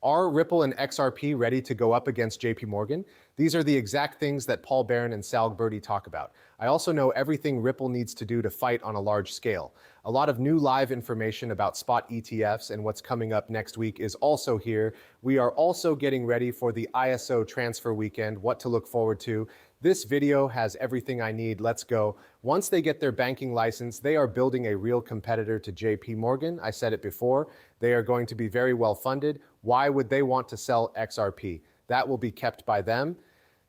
Are Ripple and XRP ready to go up against JP Morgan? These are the exact things that Paul Barron and Sal Bertie talk about. I also know everything Ripple needs to do to fight on a large scale. A lot of new live information about spot ETFs and what's coming up next week is also here. We are also getting ready for the ISO transfer weekend, what to look forward to. This video has everything I need. Let's go. Once they get their banking license, they are building a real competitor to JP Morgan. I said it before. They are going to be very well funded. Why would they want to sell XRP? That will be kept by them.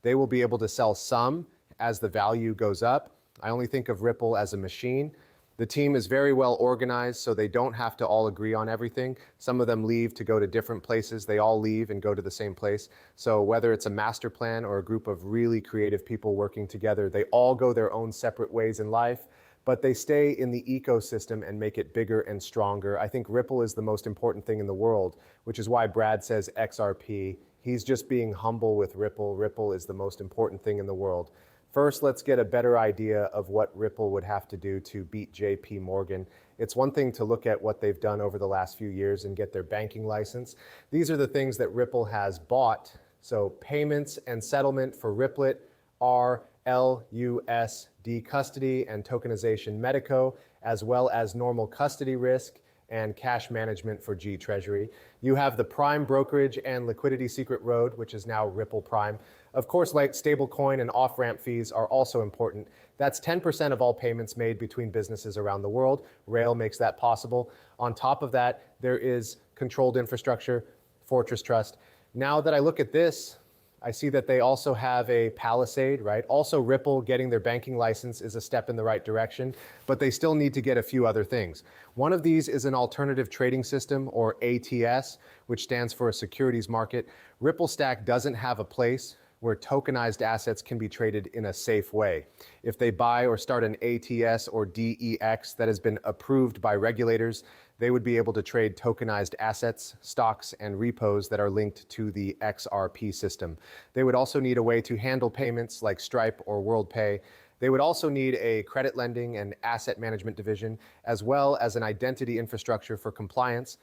They will be able to sell some as the value goes up. I only think of Ripple as a machine. The team is very well organized, so they don't have to all agree on everything. Some of them leave to go to different places. They all leave and go to the same place. So whether it's a master plan or a group of really creative people working together, they all go their own separate ways in life, but they stay in the ecosystem and make it bigger and stronger. I think Ripple is the most important thing in the world, which is why Brad says XRP. He's just being humble with Ripple. Ripple is the most important thing in the world. First, let's get a better idea of what Ripple would have to do to beat JP Morgan. It's one thing to look at what they've done over the last few years and get their banking license. These are the things that Ripple has bought. So payments and settlement for Ripplet are LUSD custody and tokenization Medico, as well as normal custody risk and cash management for G Treasury. You have the Prime brokerage and liquidity secret road, which is now Ripple Prime. Of course, like stablecoin and off-ramp fees are also important. That's 10% of all payments made between businesses around the world. Rail makes that possible. On top of that, there is controlled infrastructure, Fortress Trust. Now that I look at this, I see that they also have a Palisade, right? Also, Ripple getting their banking license is a step in the right direction, but they still need to get a few other things. One of these is an alternative trading system, or ATS, which stands for a securities market. Ripple Stack doesn't have a place where tokenized assets can be traded in a safe way. If they buy or start an ATS or DEX that has been approved by regulators, they would be able to trade tokenized assets, stocks, and repos that are linked to the XRP system. They would also need a way to handle payments like Stripe or WorldPay. They would also need a credit lending and asset management division, as well as an identity infrastructure for compliance.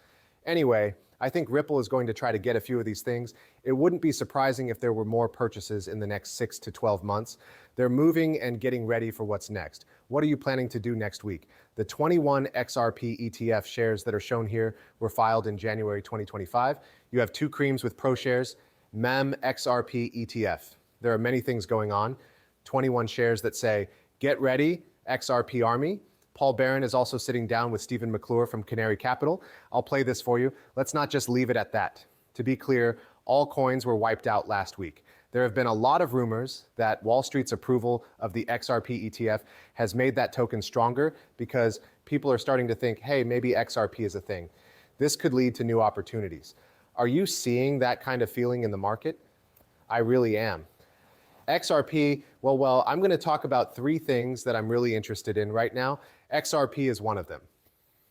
Anyway, I think Ripple is going to try to get a few of these things. It wouldn't be surprising if there were more purchases in the next 6 to 12 months. They're moving and getting ready for what's next. What are you planning to do next week? The 21 XRP ETF shares that are shown here were filed in January 2025. You have 2 creams with pro shares, MEM XRP ETF. There are many things going on. 21 shares that say, get ready, XRP Army. Paul Barron is also sitting down with Stephen McClure from Canary Capital. I'll play this for you. Let's not just leave it at that. To be clear, all coins were wiped out last week. There have been a lot of rumors that Wall Street's approval of the XRP ETF has made that token stronger because people are starting to think, hey, maybe XRP is a thing. This could lead to new opportunities. Are you seeing that kind of feeling in the market? I really am. XRP, well, I'm going to talk about 3 things that I'm really interested in right now. XRP is one of them.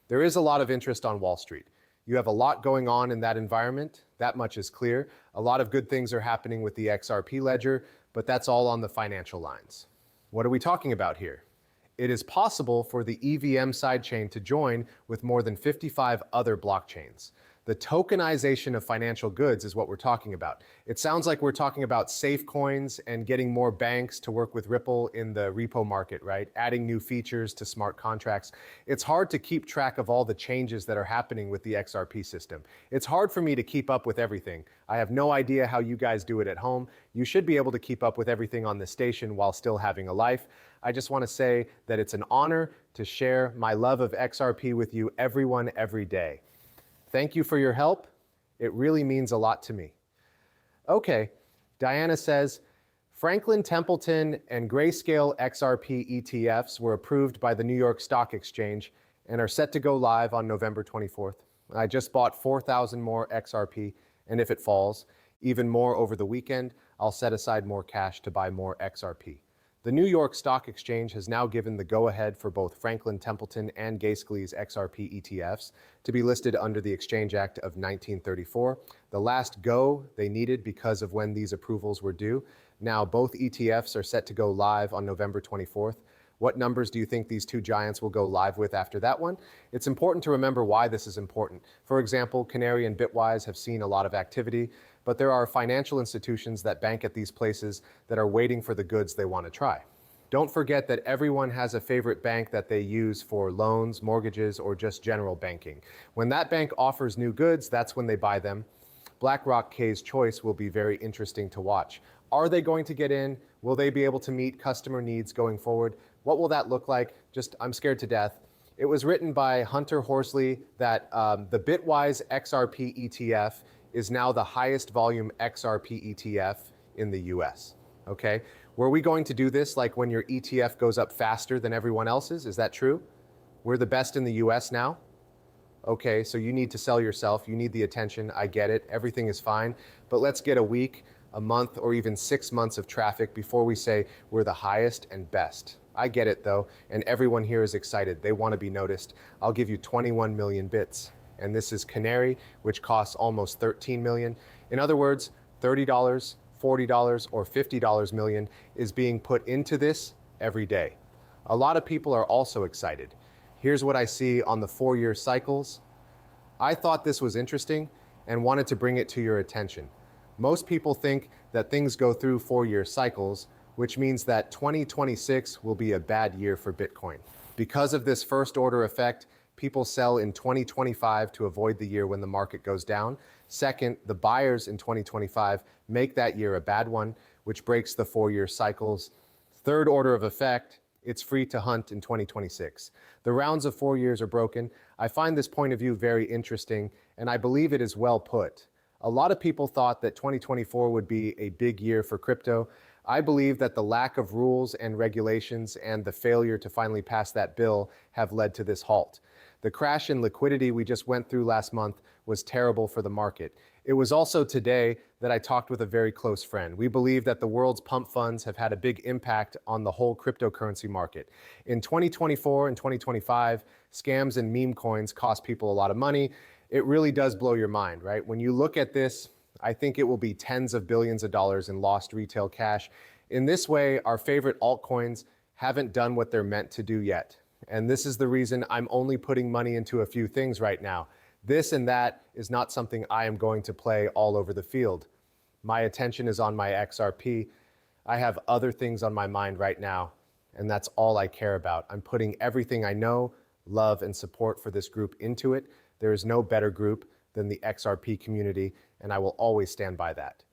There is a lot of interest on Wall Street. You have a lot going on in that environment. That much is clear. A lot of good things are happening with the XRP ledger, but that's all on the financial lines. What are we talking about here? It is possible for the EVM sidechain to join with more than 55 other blockchains. The tokenization of financial goods is what we're talking about. It sounds like we're talking about safe coins and getting more banks to work with Ripple in the repo market, right? Adding new features to smart contracts. It's hard to keep track of all the changes that are happening with the XRP system. It's hard for me to keep up with everything. I have no idea how you guys do it at home. You should be able to keep up with everything on the station while still having a life. I just want to say that it's an honor to share my love of XRP with you, everyone, every day. Thank you for your help. It really means a lot to me. Okay, Diana says, Franklin Templeton and Grayscale XRP ETFs were approved by the New York Stock Exchange and are set to go live on November 24th. I just bought 4,000 more XRP, and if it falls, even more over the weekend, I'll set aside more cash to buy more XRP. The New York Stock Exchange has now given the go-ahead for both Franklin Templeton and Grayscale's XRP ETFs to be listed under the Exchange Act of 1934. The last go they needed because of when these approvals were due. Now both ETFs are set to go live on November 24th. What numbers do you think these two giants will go live with after that one? It's important to remember why this is important. For example, Canary and Bitwise have seen a lot of activity, but there are financial institutions that bank at these places that are waiting for the goods they want to try. Don't forget that everyone has a favorite bank that they use for loans, mortgages, or just general banking. When that bank offers new goods, that's when they buy them. BlackRock K's choice will be very interesting to watch. Are they going to get in? Will they be able to meet customer needs going forward? What will that look like? I'm scared to death. It was written by Hunter Horsley that the Bitwise XRP ETF is now the highest volume XRP ETF in the US. Okay? Were we going to do this like when your ETF goes up faster than everyone else's? Is that true? We're the best in the US now? Okay, so you need to sell yourself. You need the attention. I get it. Everything is fine. But let's get a week, a month, or even 6 months of traffic before we say we're the highest and best. I get it though, and everyone here is excited. They want to be noticed. I'll give you 21 million bits. And this is Canary, which costs almost 13 million. In other words, $30, $40, or $50 million is being put into this every day. A lot of people are also excited. Here's what I see on the 4-year cycles. I thought this was interesting and wanted to bring it to your attention. Most people think that things go through 4-year cycles, which means that 2026 will be a bad year for Bitcoin. Because of this first order effect, people sell in 2025 to avoid the year when the market goes down. Second, the buyers in 2025 make that year a bad one, which breaks the 4-year cycles. Third order of effect, it's free to hunt in 2026. The rounds of 4 years are broken. I find this point of view very interesting, and I believe it is well put. A lot of people thought that 2024 would be a big year for crypto. I believe that the lack of rules and regulations and the failure to finally pass that bill have led to this halt. The crash in liquidity we just went through last month was terrible for the market. It was also today that I talked with a very close friend. We believe that the world's pump funds have had a big impact on the whole cryptocurrency market. In 2024 and 2025, scams and meme coins cost people a lot of money. It really does blow your mind, right? When you look at this, I think it will be tens of billions of dollars in lost retail cash. In this way, our favorite altcoins haven't done what they're meant to do yet. And this is the reason I'm only putting money into a few things right now. This and that is not something I am going to play all over the field. My attention is on my XRP. I have other things on my mind right now, and that's all I care about. I'm putting everything I know, love, and support for this group into it. There is no better group than the XRP community, and I will always stand by that.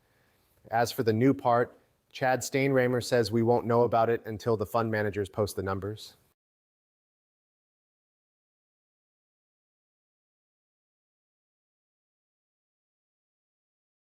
As for the new part, Chad Steinramer says we won't know about it until the fund managers post the numbers.